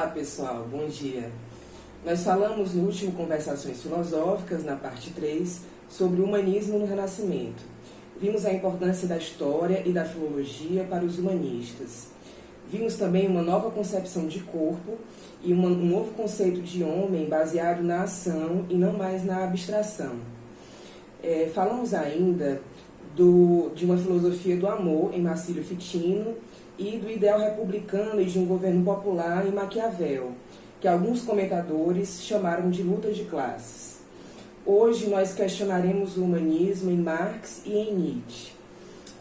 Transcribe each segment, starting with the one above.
Olá pessoal, bom dia. Nós falamos no último Conversações Filosóficas, na parte 3, sobre o humanismo no Renascimento. Vimos a importância da história e da filologia para os humanistas. Vimos também uma nova concepção de corpo e um novo conceito de homem baseado na ação e não mais na abstração. Falamos ainda de uma filosofia do amor em Marcílio Ficino e do ideal republicano e de um governo popular em Maquiavel, que alguns comentadores chamaram de luta de classes. Hoje nós questionaremos o humanismo em Marx e em Nietzsche.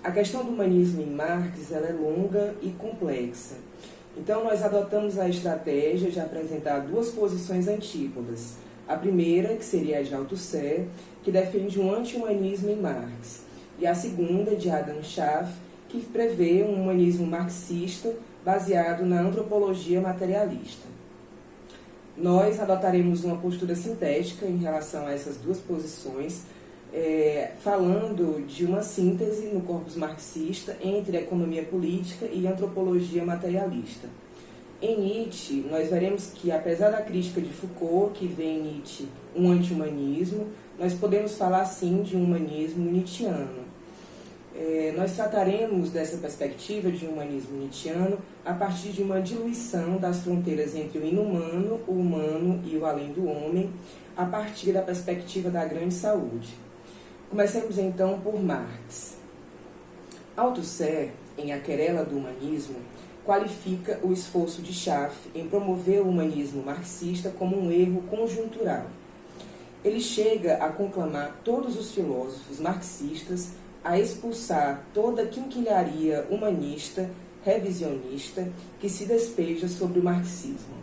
A questão do humanismo em Marx ela é longa e complexa. Então nós adotamos a estratégia de apresentar duas posições antípodas. A primeira, que seria a de Althusser, que defende um anti-humanismo em Marx, e a segunda, de Adam Schaff, que prevê um humanismo marxista baseado na antropologia materialista. Nós adotaremos uma postura sintética em relação a essas duas posições, falando de uma síntese no corpus marxista entre a economia política e a antropologia materialista. Em Nietzsche, nós veremos que, apesar da crítica de Foucault, que vê em Nietzsche um anti-humanismo, nós podemos falar sim de um humanismo nietzschiano. Nós trataremos dessa perspectiva de um humanismo nietzschiano a partir de uma diluição das fronteiras entre o inumano, o humano e o além do homem, a partir da perspectiva da grande saúde. Comecemos então por Marx. Althusser, em A Querela do Humanismo, qualifica o esforço de Schaff em promover o humanismo marxista como um erro conjuntural. Ele chega a conclamar todos os filósofos marxistas a expulsar toda a quinquilharia humanista, revisionista, que se despeja sobre o marxismo.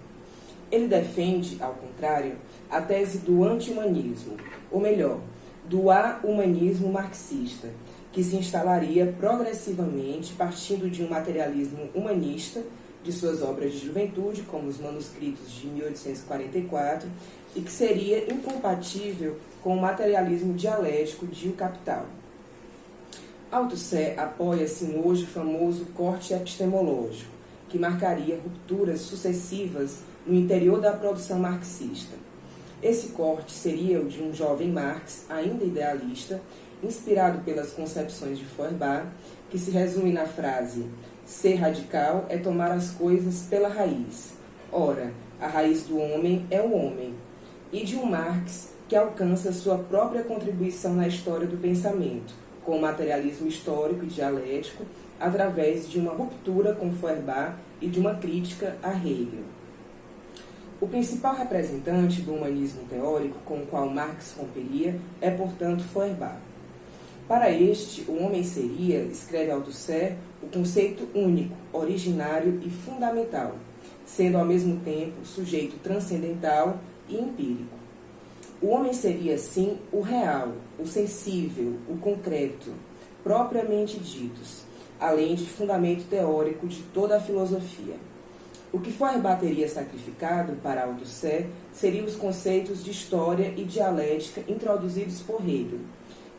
Ele defende, ao contrário, a tese do anti-humanismo, ou melhor, do a-humanismo marxista, que se instalaria progressivamente partindo de um materialismo humanista, de suas obras de juventude, como os manuscritos de 1844, e que seria incompatível com o materialismo dialético de O Capital. Althusser apoia-se no hoje famoso corte epistemológico, que marcaria rupturas sucessivas no interior da produção marxista. Esse corte seria o de um jovem Marx, ainda idealista, inspirado pelas concepções de Feuerbach, que se resume na frase: ser radical é tomar as coisas pela raiz. Ora, a raiz do homem é o homem. E de um Marx que alcança sua própria contribuição na história do pensamento, com o materialismo histórico e dialético, através de uma ruptura com Feuerbach e de uma crítica a Hegel. O principal representante do humanismo teórico com o qual Marx romperia é, portanto, Feuerbach. Para este, o homem seria, escreve Althusser, o conceito único, originário e fundamental, sendo ao mesmo tempo sujeito transcendental e empírico. O homem seria, sim, o real, o sensível, o concreto, propriamente ditos, além de fundamento teórico de toda a filosofia. O que Feuerbach teria sacrificado para Althusser seriam os conceitos de história e dialética introduzidos por Hegel.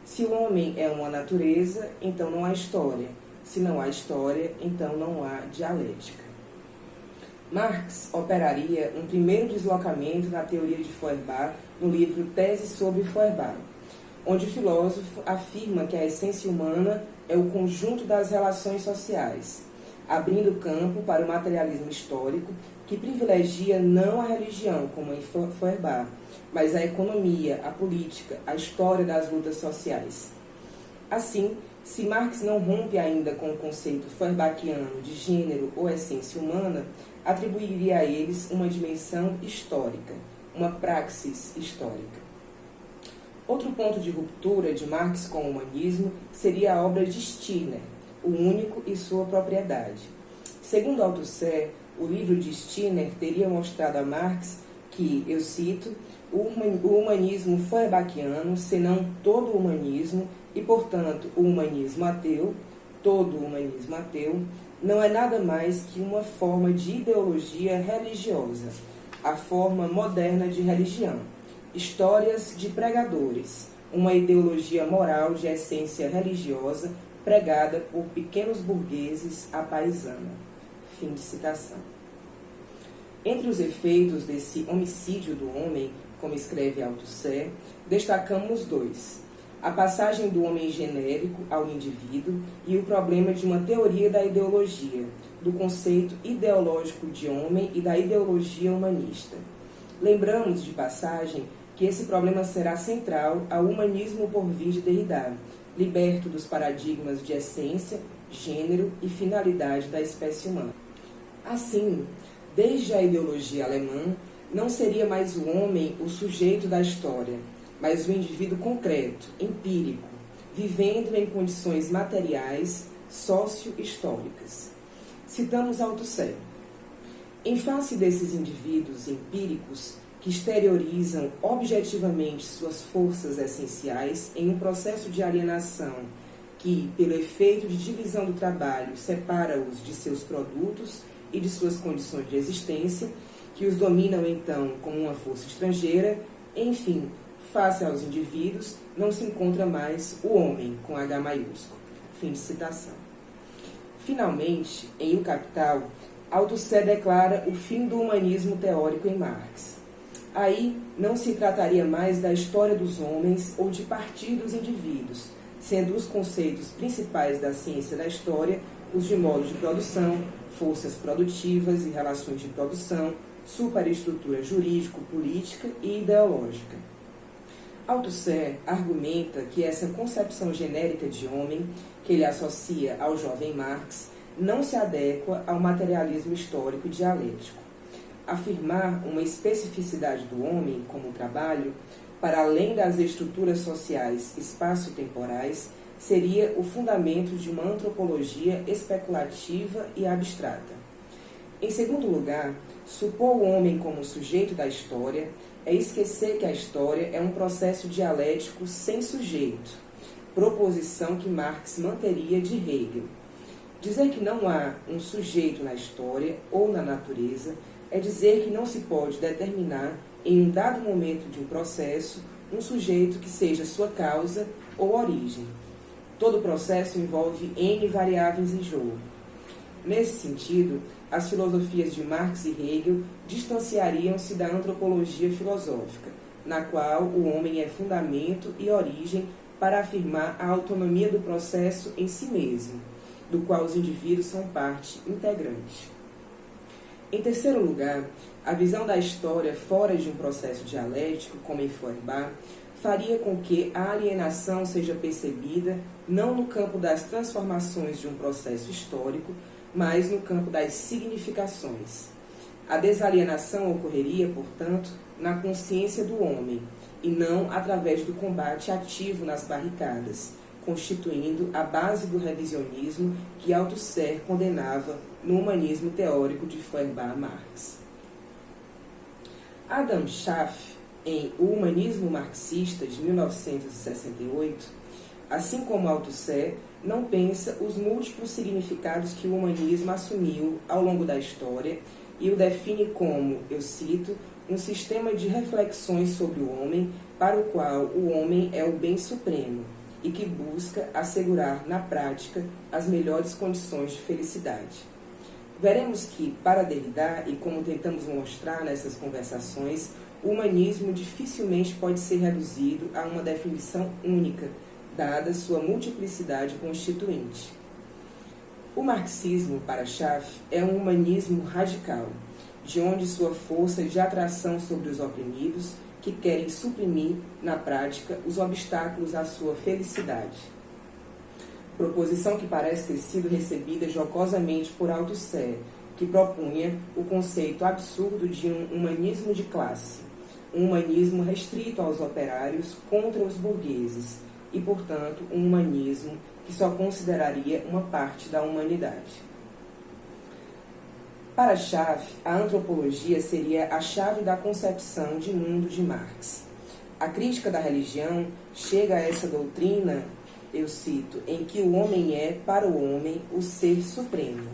Se o homem é uma natureza, então não há história. Se não há história, então não há dialética. Marx operaria um primeiro deslocamento na teoria de Feuerbach no livro Tese sobre Feuerbach, onde o filósofo afirma que a essência humana é o conjunto das relações sociais, abrindo campo para o materialismo histórico, que privilegia não a religião, como em Feuerbach, mas a economia, a política, a história das lutas sociais. Assim, se Marx não rompe ainda com o conceito feuerbachiano de gênero ou essência humana, atribuiria a eles uma dimensão histórica, uma praxis histórica. Outro ponto de ruptura de Marx com o humanismo seria a obra de Stirner, O Único e Sua Propriedade. Segundo Althusser, o livro de Stirner teria mostrado a Marx que, eu cito, o humanismo feuerbachiano, senão todo o humanismo, e, portanto, o humanismo ateu, todo o humanismo ateu, não é nada mais que uma forma de ideologia religiosa, a forma moderna de religião, histórias de pregadores, uma ideologia moral de essência religiosa pregada por pequenos burgueses à paisana. Fim de citação. Entre os efeitos desse homicídio do homem, como escreve Althusser, destacamos dois: a passagem do homem genérico ao indivíduo e o problema de uma teoria da ideologia, do conceito ideológico de homem e da ideologia humanista. Lembramos, de passagem, que esse problema será central ao humanismo por vir de Derrida, liberto dos paradigmas de essência, gênero e finalidade da espécie humana. Assim, desde a ideologia alemã, não seria mais o homem o sujeito da história, mas o indivíduo concreto, empírico, vivendo em condições materiais, socio-históricas. Citamos Althusser. Em face desses indivíduos empíricos que exteriorizam objetivamente suas forças essenciais em um processo de alienação que, pelo efeito de divisão do trabalho, separa-os de seus produtos e de suas condições de existência, que os dominam então como uma força estrangeira, enfim, face aos indivíduos, não se encontra mais o homem, com H maiúsculo. Fim de citação. Finalmente, em O Capital, Althusser declara o fim do humanismo teórico em Marx. Aí não se trataria mais da história dos homens ou de partir dos indivíduos, sendo os conceitos principais da ciência da história os de modo de produção, forças produtivas e relações de produção, superestrutura jurídico-política e ideológica. Althusser argumenta que essa concepção genérica de homem, que ele associa ao jovem Marx, não se adequa ao materialismo histórico e dialético. Afirmar uma especificidade do homem como trabalho, para além das estruturas sociais espaço-temporais, seria o fundamento de uma antropologia especulativa e abstrata. Em segundo lugar, supor o homem como sujeito da história é esquecer que a história é um processo dialético sem sujeito, proposição que Marx manteria de Hegel. Dizer que não há um sujeito na história ou na natureza é dizer que não se pode determinar, em um dado momento de um processo, um sujeito que seja sua causa ou origem. Todo processo envolve N variáveis em jogo. Nesse sentido, as filosofias de Marx e Hegel distanciariam-se da antropologia filosófica, na qual o homem é fundamento e origem para afirmar a autonomia do processo em si mesmo, do qual os indivíduos são parte integrante. Em terceiro lugar, a visão da história fora de um processo dialético, como em Feuerbach, faria com que a alienação seja percebida não no campo das transformações de um processo histórico, mas no campo das significações. A desalienação ocorreria, portanto, na consciência do homem, e não através do combate ativo nas barricadas, constituindo a base do revisionismo que Althusser condenava no humanismo teórico de Feuerbach-Marx. Adam Schaff, em O Humanismo Marxista, de 1968, assim como Althusser, não pensa os múltiplos significados que o humanismo assumiu ao longo da história e o define como, eu cito, um sistema de reflexões sobre o homem para o qual o homem é o bem supremo e que busca assegurar na prática as melhores condições de felicidade. Veremos que, para Derrida, e como tentamos mostrar nessas conversações, o humanismo dificilmente pode ser reduzido a uma definição única, dada sua multiplicidade constituinte. O marxismo, para Schaff, é um humanismo radical, de onde sua força de atração sobre os oprimidos, que querem suprimir, na prática, os obstáculos à sua felicidade. Proposição que parece ter sido recebida jocosamente por Althusser, que propunha o conceito absurdo de um humanismo de classe, um humanismo restrito aos operários contra os burgueses, e, portanto, um humanismo que só consideraria uma parte da humanidade. Para Schaff, a antropologia seria a chave da concepção de mundo de Marx. A crítica da religião chega a essa doutrina, eu cito, em que o homem é, para o homem, o ser supremo.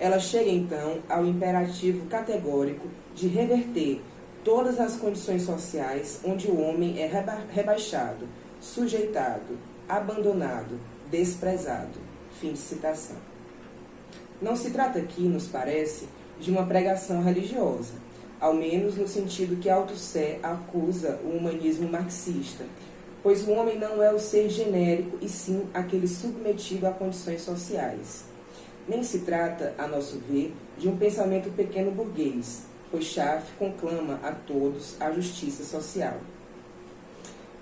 Ela chega, então, ao imperativo categórico de reverter todas as condições sociais onde o homem é rebaixado, sujeitado, abandonado, desprezado. Fim de citação. Não se trata aqui, nos parece, de uma pregação religiosa, ao menos no sentido que Althusser acusa o humanismo marxista, pois o homem não é o ser genérico e sim aquele submetido a condições sociais. Nem se trata, a nosso ver, de um pensamento pequeno burguês, pois Schaff conclama a todos a justiça social.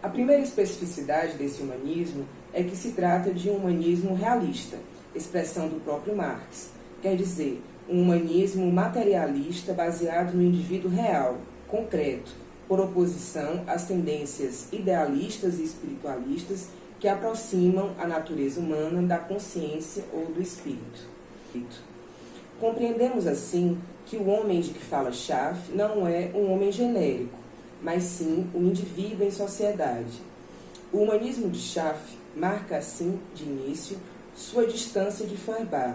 A primeira especificidade desse humanismo é que se trata de um humanismo realista, expressão do próprio Marx, quer dizer, um humanismo materialista baseado no indivíduo real, concreto, por oposição às tendências idealistas e espiritualistas que aproximam a natureza humana da consciência ou do espírito. Compreendemos assim que o homem de que fala Schaff não é um homem genérico, mas sim um indivíduo em sociedade. O humanismo de Schaff marca assim, de início, sua distância de Feuerbach,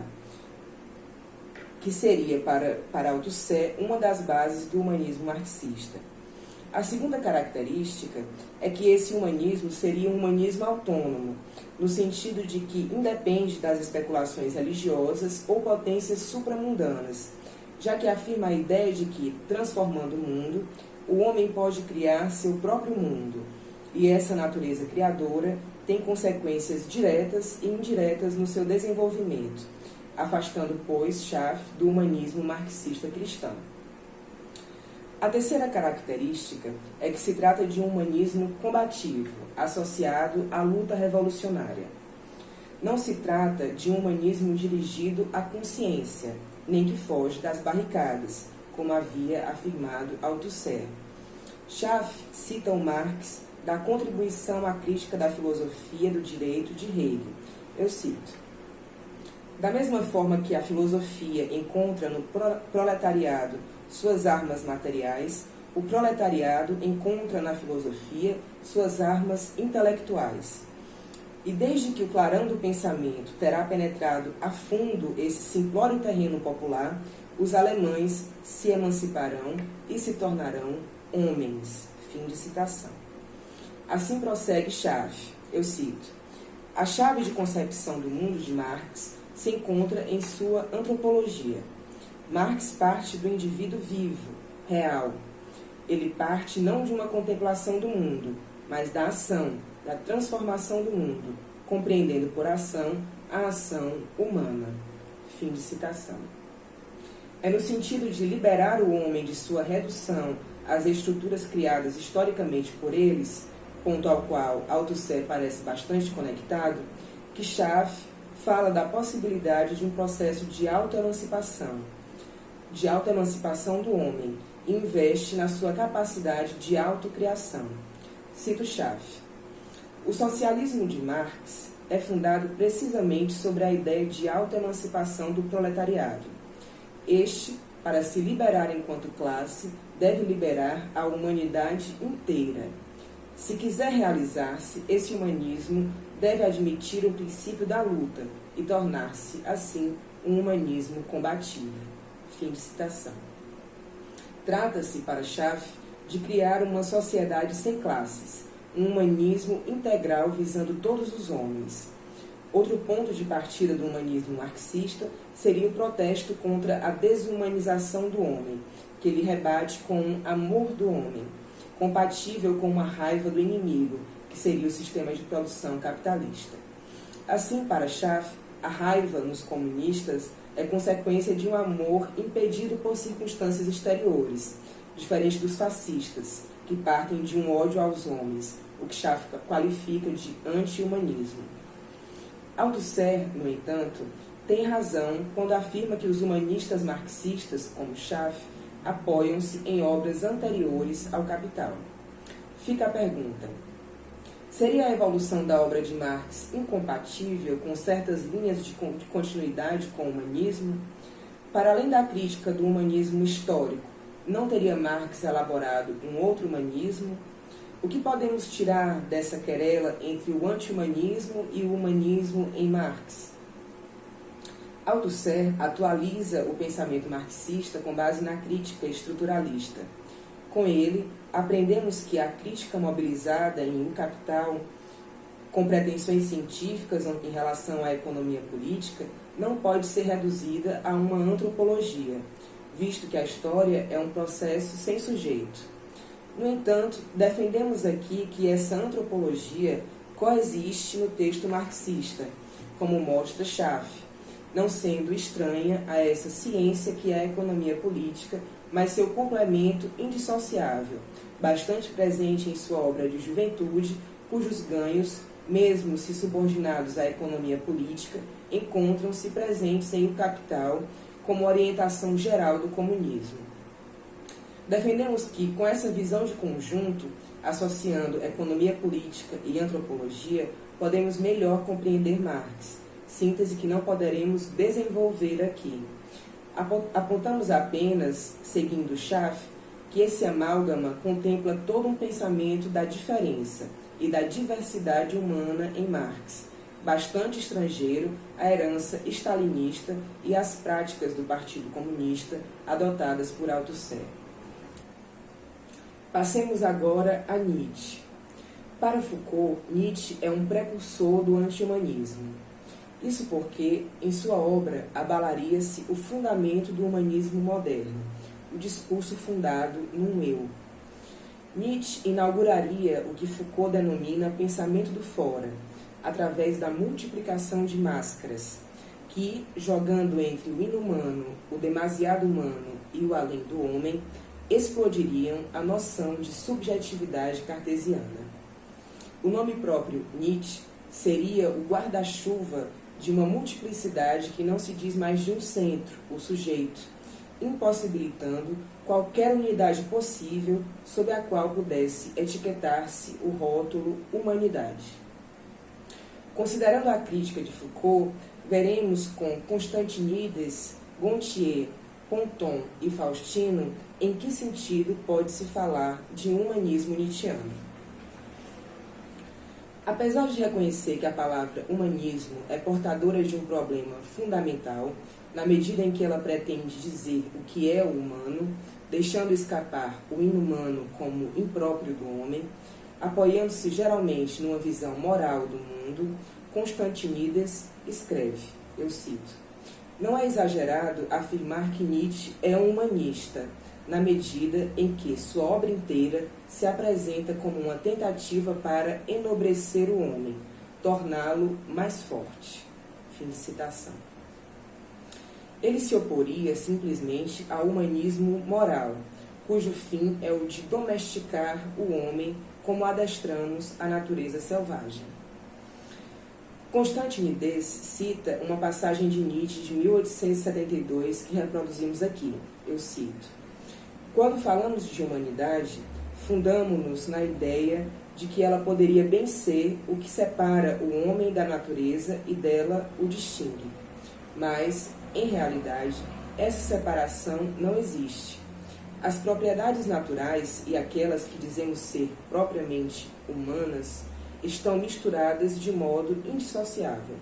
que seria para Althusser uma das bases do humanismo marxista. A segunda característica é que esse humanismo seria um humanismo autônomo, no sentido de que independe das especulações religiosas ou potências supramundanas, já que afirma a ideia de que, transformando o mundo, o homem pode criar seu próprio mundo, e essa natureza criadora tem consequências diretas e indiretas no seu desenvolvimento, afastando, pois, Schaff do humanismo marxista cristão. A terceira característica é que se trata de um humanismo combativo, associado à luta revolucionária. Não se trata de um humanismo dirigido à consciência, nem que foge das barricadas, como havia afirmado Althusser. Schaff cita o Marx da contribuição à crítica da filosofia do direito de Hegel. Eu cito: da mesma forma que a filosofia encontra no proletariado suas armas materiais, o proletariado encontra na filosofia suas armas intelectuais. E desde que o clarão do pensamento terá penetrado a fundo esse simplório terreno popular, os alemães se emanciparão e se tornarão homens. Fim de citação. Assim prossegue Schaff, eu cito: a chave de concepção do mundo de Marx se encontra em sua antropologia. Marx parte do indivíduo vivo, real. Ele parte não de uma contemplação do mundo, mas da ação, da transformação do mundo, compreendendo por ação a ação humana. Fim de citação. É no sentido de liberar o homem de sua redução às estruturas criadas historicamente por eles, ponto ao qual Althusser parece bastante conectado, que Schaff fala da possibilidade de um processo de autoemancipação do homem, e investe na sua capacidade de autocriação. Cito Schaff: o socialismo de Marx é fundado precisamente sobre a ideia de autoemancipação do proletariado. Este, para se liberar enquanto classe, deve liberar a humanidade inteira. Se quiser realizar-se, esse humanismo deve admitir o princípio da luta e tornar-se, assim, um humanismo combativo. Fim de citação. Trata-se, para Schaff, de criar uma sociedade sem classes, um humanismo integral visando todos os homens. Outro ponto de partida do humanismo marxista seria o protesto contra a desumanização do homem, que ele rebate com um amor do homem, compatível com uma raiva do inimigo, que seria o sistema de produção capitalista. Assim, para Schaff, a raiva nos comunistas é consequência de um amor impedido por circunstâncias exteriores, diferente dos fascistas, que partem de um ódio aos homens, o que Schaff qualifica de anti-humanismo. Althusser, no entanto, tem razão quando afirma que os humanistas marxistas, como Schaff, apoiam-se em obras anteriores ao Capital. Fica a pergunta: seria a evolução da obra de Marx incompatível com certas linhas de continuidade com o humanismo? Para além da crítica do humanismo histórico, não teria Marx elaborado um outro humanismo? O que podemos tirar dessa querela entre o anti-humanismo e o humanismo em Marx? Althusser atualiza o pensamento marxista com base na crítica estruturalista. Com ele, aprendemos que a crítica mobilizada em O Capital, com pretensões científicas em relação à economia política, não pode ser reduzida a uma antropologia, visto que a história é um processo sem sujeito. No entanto, defendemos aqui que essa antropologia coexiste no texto marxista, como mostra Schaff, não sendo estranha a essa ciência que é a economia política, mas seu complemento indissociável, bastante presente em sua obra de juventude, cujos ganhos, mesmo se subordinados à economia política, encontram-se presentes em O Capital como orientação geral do comunismo. Defendemos que, com essa visão de conjunto, associando economia política e antropologia, podemos melhor compreender Marx, síntese que não poderemos desenvolver aqui. Apontamos apenas, seguindo Schaff, que esse amálgama contempla todo um pensamento da diferença e da diversidade humana em Marx, bastante estrangeiro à herança stalinista e às práticas do Partido Comunista adotadas por Althusser. Passemos agora a Nietzsche. Para Foucault, Nietzsche é um precursor do anti-humanismo. Isso porque, em sua obra, abalaria-se o fundamento do humanismo moderno, o discurso fundado num eu. Nietzsche inauguraria o que Foucault denomina pensamento do fora, através da multiplicação de máscaras, que, jogando entre o inumano, o demasiado humano e o além do homem, explodiriam a noção de subjetividade cartesiana. O nome próprio, Nietzsche, seria o guarda-chuva de uma multiplicidade que não se diz mais de um centro, o sujeito, impossibilitando qualquer unidade possível sob a qual pudesse etiquetar-se o rótulo humanidade. Considerando a crítica de Foucault, veremos com Constantinides, Gontier, Ponton e Faustino em que sentido pode-se falar de um humanismo nietzschiano. Apesar de reconhecer que a palavra humanismo é portadora de um problema fundamental, na medida em que ela pretende dizer o que é o humano, deixando escapar o inumano como impróprio do homem, apoiando-se geralmente numa visão moral do mundo, Constantinides escreve, eu cito: "Não é exagerado afirmar que Nietzsche é um humanista, na medida em que sua obra inteira se apresenta como uma tentativa para enobrecer o homem, torná-lo mais forte." Fim de citação. Ele se oporia simplesmente ao humanismo moral, cujo fim é o de domesticar o homem como adestramos a natureza selvagem. Constantinides cita uma passagem de Nietzsche de 1872 que reproduzimos aqui. Eu cito: "Quando falamos de humanidade, fundamo-nos na ideia de que ela poderia bem ser o que separa o homem da natureza e dela o distingue. Mas, em realidade, essa separação não existe. As propriedades naturais e aquelas que dizemos ser propriamente humanas estão misturadas de modo indissociável.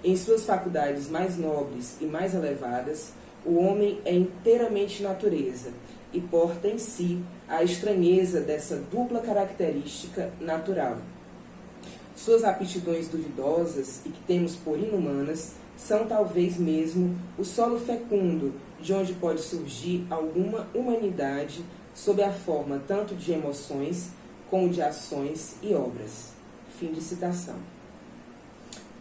Em suas faculdades mais nobres e mais elevadas, o homem é inteiramente natureza e porta em si a estranheza dessa dupla característica natural. Suas aptidões duvidosas e que temos por inumanas são talvez mesmo o solo fecundo de onde pode surgir alguma humanidade sob a forma tanto de emoções como de ações e obras." Fim de citação.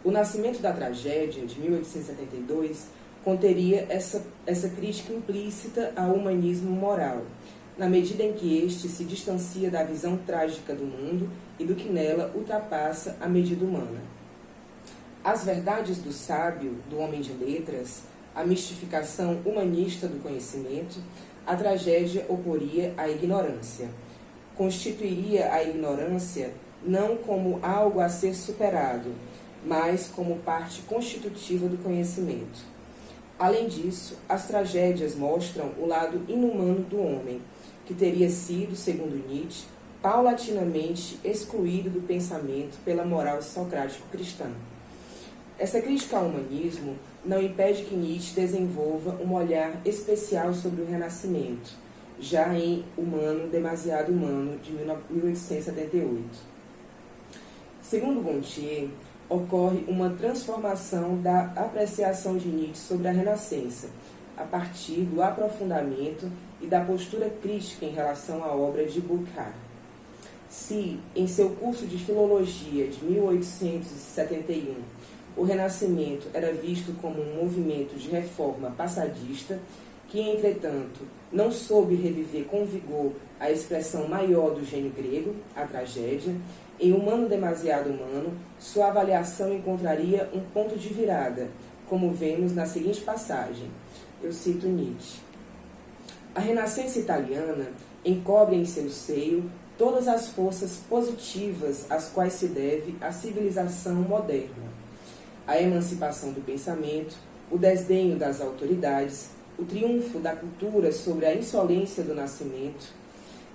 O Nascimento da Tragédia, de 1872, conteria essa crítica implícita ao humanismo moral, na medida em que este se distancia da visão trágica do mundo e do que nela ultrapassa a medida humana. As verdades do sábio, do homem de letras, a mistificação humanista do conhecimento, a tragédia oporia à ignorância. Constituiria a ignorância não como algo a ser superado, mas como parte constitutiva do conhecimento. Além disso, as tragédias mostram o lado inumano do homem, que teria sido, segundo Nietzsche, paulatinamente excluído do pensamento pela moral socrático-cristã. Essa crítica ao humanismo não impede que Nietzsche desenvolva um olhar especial sobre o Renascimento, já em Humano, Demasiado Humano, de 1878. Segundo Gontier, ocorre uma transformação da apreciação de Nietzsche sobre a Renascença, a a partir do aprofundamento e da postura crítica em relação à obra de Burckhardt. Se, em seu curso de Filologia de 1871, o Renascimento era visto como um movimento de reforma passadista, que, entretanto, não soube reviver com vigor a expressão maior do gênio grego, a tragédia, em Humano Demasiado Humano, sua avaliação encontraria um ponto de virada, como vemos na seguinte passagem. Eu cito Nietzsche. A Renascença italiana encobre em seu seio todas as forças positivas às quais se deve a civilização moderna. A emancipação do pensamento, o desdenho das autoridades, o triunfo da cultura sobre a insolência do nascimento,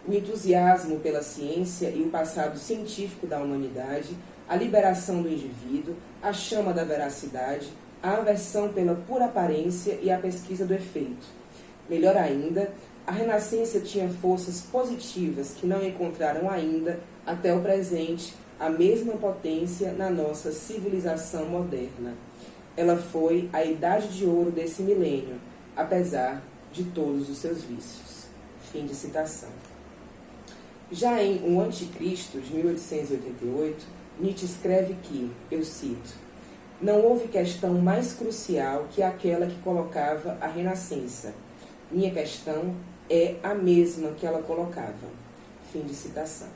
o entusiasmo pela ciência e o passado científico da humanidade, a liberação do indivíduo, a chama da veracidade, a aversão pela pura aparência e a pesquisa do efeito. Melhor ainda, a Renascença tinha forças positivas que não encontraram ainda, até o presente, a mesma potência na nossa civilização moderna. Ela foi a idade de ouro desse milênio, apesar de todos os seus vícios. Fim de citação. Já em O Anticristo, de 1888, Nietzsche escreve que, eu cito, não houve questão mais crucial que aquela que colocava a Renascença. Minha questão é a mesma que ela colocava. Fim de citação.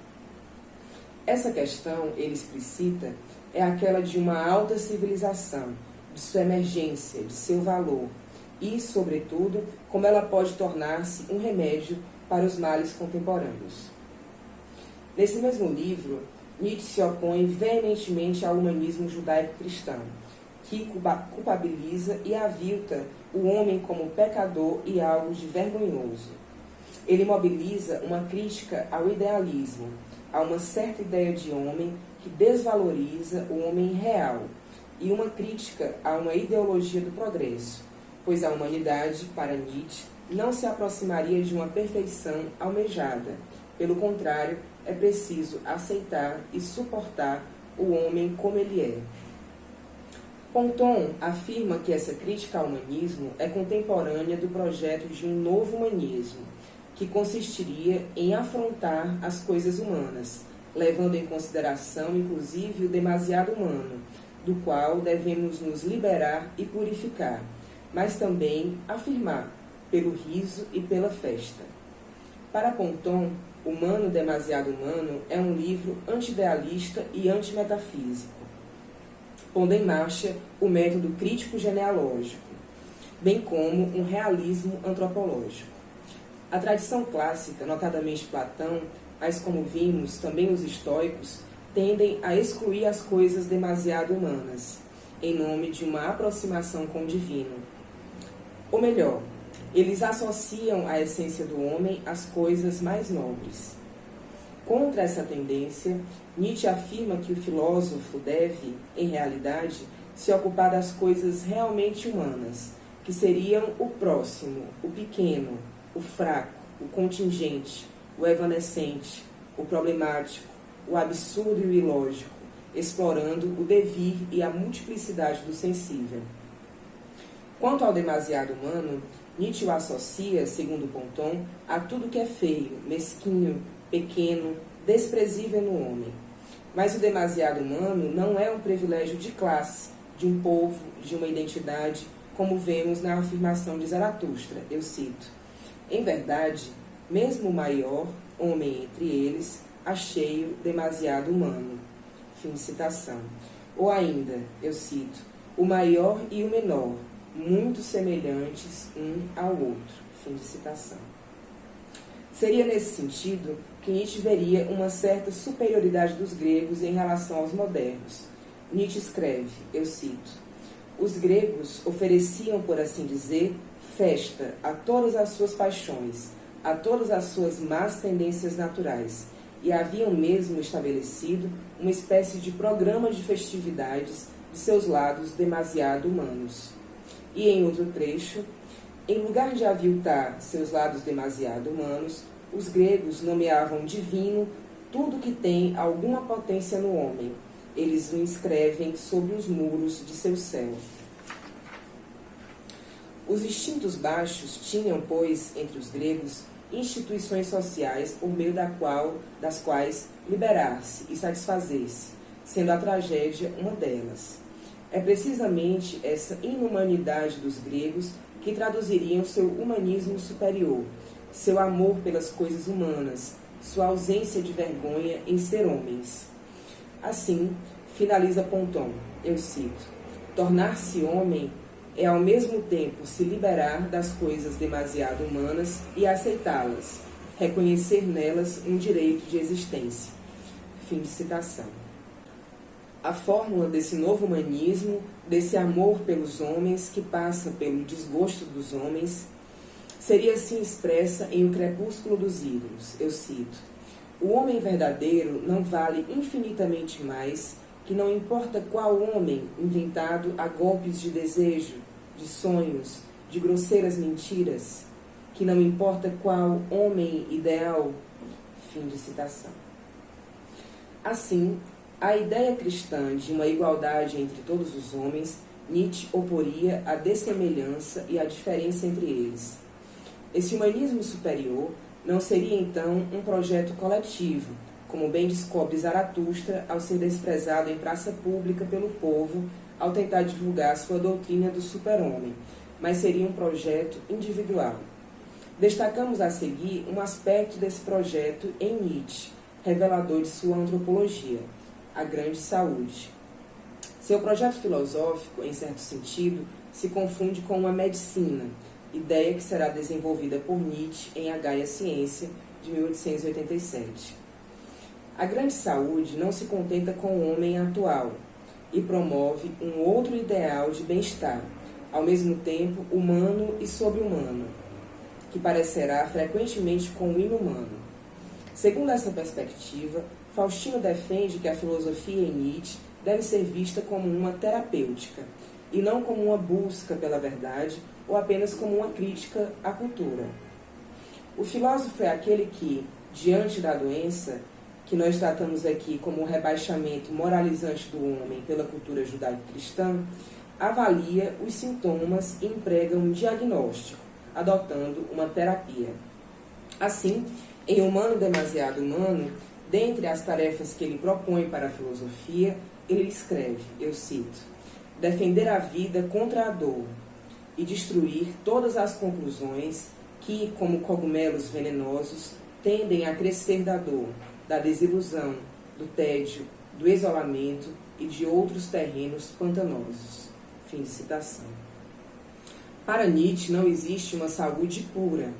Essa questão, ele explicita, é aquela de uma alta civilização, de sua emergência, de seu valor, e, sobretudo, como ela pode tornar-se um remédio para os males contemporâneos. Nesse mesmo livro, Nietzsche se opõe veementemente ao humanismo judaico-cristão, que culpabiliza e avilta o homem como pecador e algo de vergonhoso. Ele mobiliza uma crítica ao idealismo, a uma certa ideia de homem que desvaloriza o homem real, e uma crítica a uma ideologia do progresso, pois a humanidade, para Nietzsche, não se aproximaria de uma perfeição almejada. Pelo contrário, é preciso aceitar e suportar o homem como ele é. Ponton afirma que essa crítica ao humanismo é contemporânea do projeto de um novo humanismo, que consistiria em afrontar as coisas humanas, levando em consideração, inclusive, o demasiado humano, do qual devemos nos liberar e purificar, mas também afirmar, pelo riso e pela festa. Para Ponton, Humano Demasiado Humano é um livro anti-idealista e antimetafísico, pondo em marcha o método crítico genealógico, bem como um realismo antropológico. A tradição clássica, notadamente Platão, mas como vimos, também os estoicos, tendem a excluir as coisas demasiado humanas, em nome de uma aproximação com o divino. Ou melhor, eles associam a essência do homem às coisas mais nobres. Contra essa tendência, Nietzsche afirma que o filósofo deve, em realidade, se ocupar das coisas realmente humanas, que seriam o próximo, o pequeno, o fraco, o contingente, o evanescente, o problemático, o absurdo e o ilógico, explorando o devir e a multiplicidade do sensível. Quanto ao demasiado humano, Nietzsche o associa, segundo Ponton, a tudo que é feio, mesquinho, pequeno, desprezível no homem. Mas o demasiado humano não é um privilégio de classe, de um povo, de uma identidade, como vemos na afirmação de Zaratustra, eu cito. Em verdade, mesmo o maior homem entre eles, achei-o demasiado humano. Fim de citação. Ou ainda, eu cito, o maior e o menor, muito semelhantes um ao outro. Fim de citação. Seria nesse sentido que Nietzsche veria uma certa superioridade dos gregos em relação aos modernos. Nietzsche escreve, eu cito, os gregos ofereciam, por assim dizer, festa a todas as suas paixões, a todas as suas más tendências naturais, e haviam mesmo estabelecido uma espécie de programa de festividades de seus lados demasiado humanos. E em outro trecho, em lugar de aviltar seus lados demasiado humanos, os gregos nomeavam divino tudo que tem alguma potência no homem. Eles o inscrevem sobre os muros de seu céu. Os instintos baixos tinham, pois, entre os gregos, instituições sociais por meio das quais liberar-se e satisfazer-se, sendo a tragédia uma delas. É precisamente essa inumanidade dos gregos que traduziriam seu humanismo superior, seu amor pelas coisas humanas, sua ausência de vergonha em ser homens. Assim, finaliza Ponton, eu cito: tornar-se homem é ao mesmo tempo se liberar das coisas demasiado humanas e aceitá-las, reconhecer nelas um direito de existência. Fim de citação. A fórmula desse novo humanismo, desse amor pelos homens que passa pelo desgosto dos homens, seria assim expressa em O Crepúsculo dos Ídolos, eu cito: o homem verdadeiro não vale infinitamente mais que não importa qual homem inventado a golpes de desejo, de sonhos, de grosseiras mentiras, que não importa qual homem ideal. Fim de citação. Assim, a ideia cristã de uma igualdade entre todos os homens, Nietzsche oporia a dessemelhança e a diferença entre eles. Esse humanismo superior não seria então um projeto coletivo, como bem descobre Zaratustra ao ser desprezado em praça pública pelo povo ao tentar divulgar sua doutrina do super-homem, mas seria um projeto individual. Destacamos a seguir um aspecto desse projeto em Nietzsche, revelador de sua antropologia: a grande saúde. Seu projeto filosófico, em certo sentido, se confunde com uma medicina, ideia que será desenvolvida por Nietzsche em A Gaia Ciência, de 1887. A grande saúde não se contenta com o homem atual e promove um outro ideal de bem-estar, ao mesmo tempo humano e sobre-humano, que parecerá frequentemente com o inumano. Segundo essa perspectiva, Faustino defende que a filosofia em Nietzsche deve ser vista como uma terapêutica, e não como uma busca pela verdade ou apenas como uma crítica à cultura. O filósofo é aquele que, diante da doença, que nós tratamos aqui como um rebaixamento moralizante do homem pela cultura judaico-cristã, avalia os sintomas e emprega um diagnóstico, adotando uma terapia. Assim, em Humano Demasiado Humano, dentre as tarefas que ele propõe para a filosofia, ele escreve, eu cito: defender a vida contra a dor e destruir todas as conclusões que, como cogumelos venenosos, tendem a crescer da dor, da desilusão, do tédio, do isolamento e de outros terrenos pantanosos. Fim de citação. Para Nietzsche não existe uma saúde pura,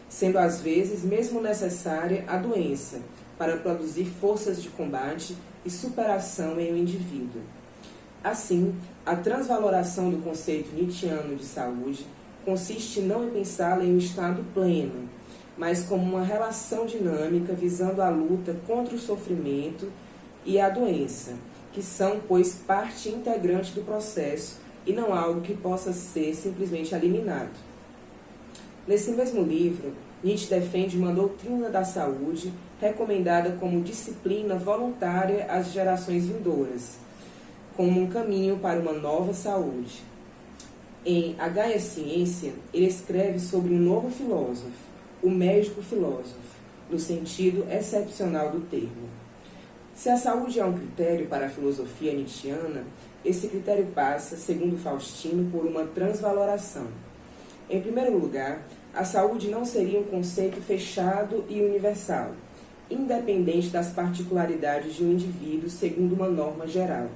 sendo às vezes mesmo necessária a doença para produzir forças de combate e superação em um indivíduo. Assim, a transvaloração do conceito nietzschiano de saúde consiste não em pensá-la em um estado pleno, mas como uma relação dinâmica visando a luta contra o sofrimento e a doença, que são, pois, parte integrante do processo e não algo que possa ser simplesmente eliminado. Nesse mesmo livro, Nietzsche defende uma doutrina da saúde recomendada como disciplina voluntária às gerações vindouras, como um caminho para uma nova saúde. Em A Gaia Ciência, ele escreve sobre um novo filósofo, o médico filósofo, no sentido excepcional do termo. Se a saúde é um critério para a filosofia nietzschiana, esse critério passa, segundo Faustino, por uma transvaloração. Em primeiro lugar, a saúde não seria um conceito fechado e universal, independente das particularidades de um indivíduo segundo uma norma geral.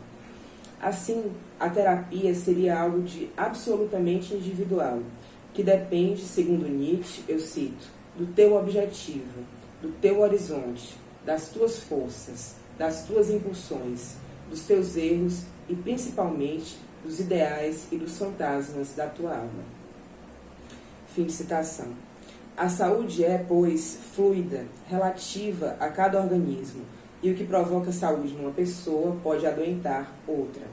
Assim, a terapia seria algo de absolutamente individual, que depende, segundo Nietzsche, eu cito, do teu objetivo, do teu horizonte, das tuas forças, das tuas impulsões, dos teus erros e, principalmente, dos ideais e dos fantasmas da tua alma. Fim de citação. A saúde é, pois, fluida, relativa a cada organismo, e o que provoca saúde numa pessoa pode adoentar outra.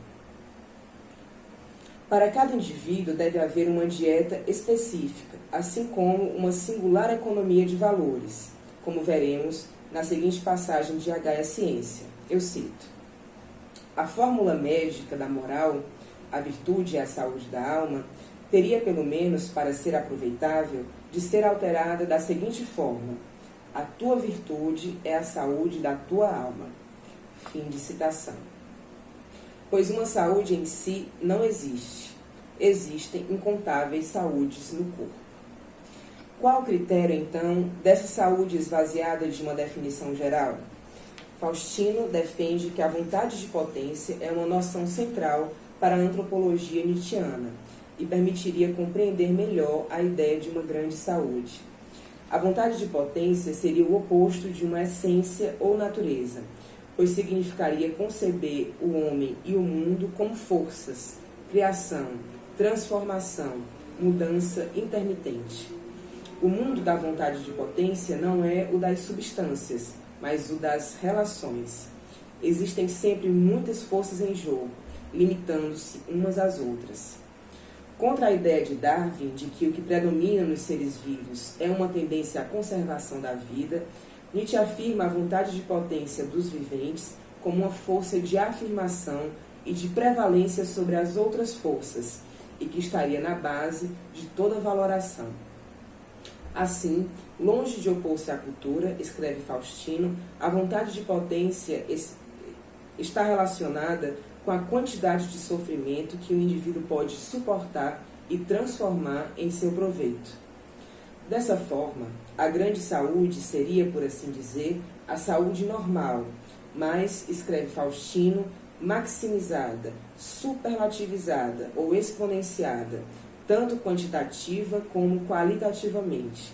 Para cada indivíduo deve haver uma dieta específica, assim como uma singular economia de valores, como veremos na seguinte passagem de A Gaia Ciência. Eu cito: a fórmula médica da moral, a virtude e a saúde da alma, teria pelo menos, para ser aproveitável, de ser alterada da seguinte forma: a tua virtude é a saúde da tua alma. Fim de citação. Pois uma saúde em si não existe. Existem incontáveis saúdes no corpo. Qual o critério, então, dessa saúde esvaziada de uma definição geral? Faustino defende que a vontade de potência é uma noção central para a antropologia nietzschiana e permitiria compreender melhor a ideia de uma grande saúde. A vontade de potência seria o oposto de uma essência ou natureza, pois significaria conceber o homem e o mundo como forças, criação, transformação, mudança intermitente. O mundo da vontade de potência não é o das substâncias, mas o das relações. Existem sempre muitas forças em jogo, limitando-se umas às outras. Contra a ideia de Darwin de que o que predomina nos seres vivos é uma tendência à conservação da vida, Nietzsche afirma a vontade de potência dos viventes como uma força de afirmação e de prevalência sobre as outras forças, e que estaria na base de toda valoração. Assim, longe de opor-se à cultura, escreve Faustino, a vontade de potência está relacionada com a quantidade de sofrimento que o indivíduo pode suportar e transformar em seu proveito. Dessa forma, a grande saúde seria, por assim dizer, a saúde normal, mas, escreve Faustino, maximizada, superlativizada ou exponenciada, tanto quantitativa como qualitativamente.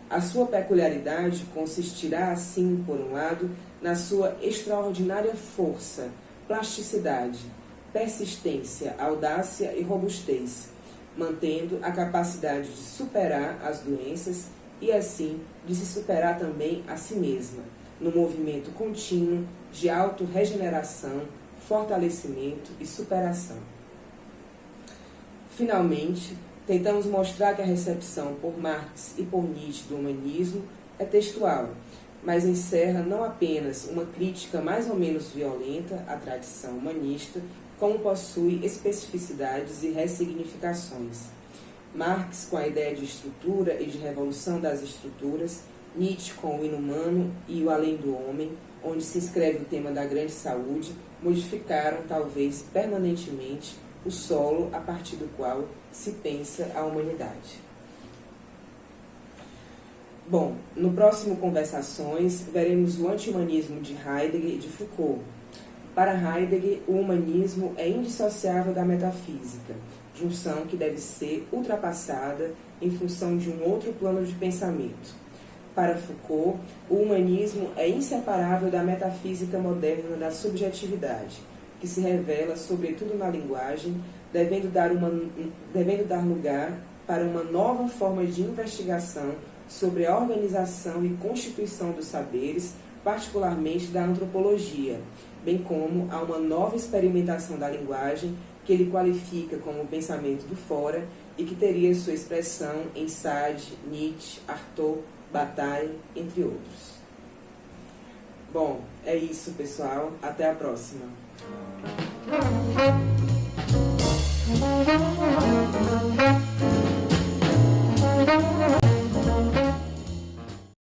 A sua peculiaridade consistirá, assim, por um lado, na sua extraordinária força, plasticidade, persistência, audácia e robustez, mantendo a capacidade de superar as doenças e, assim, de se superar também a si mesma, no movimento contínuo de autorregeneração, fortalecimento e superação. Finalmente, tentamos mostrar que a recepção por Marx e por Nietzsche do humanismo é textual, mas encerra não apenas uma crítica mais ou menos violenta à tradição humanista, como possui especificidades e ressignificações. Marx com a ideia de estrutura e de revolução das estruturas, Nietzsche com o inumano e o além do homem, onde se inscreve o tema da grande saúde, modificaram, talvez permanentemente, o solo a partir do qual se pensa a humanidade. Bom, no próximo Conversações, veremos o anti-humanismo de Heidegger e de Foucault. Para Heidegger, o humanismo é indissociável da metafísica, junção que deve ser ultrapassada em função de um outro plano de pensamento. Para Foucault, o humanismo é inseparável da metafísica moderna da subjetividade, que se revela sobretudo na linguagem, devendo dar lugar para uma nova forma de investigação sobre a organização e constituição dos saberes, particularmente da antropologia, bem como a uma nova experimentação da linguagem que ele qualifica como pensamento do fora e que teria sua expressão em Sade, Nietzsche, Artaud, Bataille, entre outros. Bom, é isso, pessoal. Até a próxima.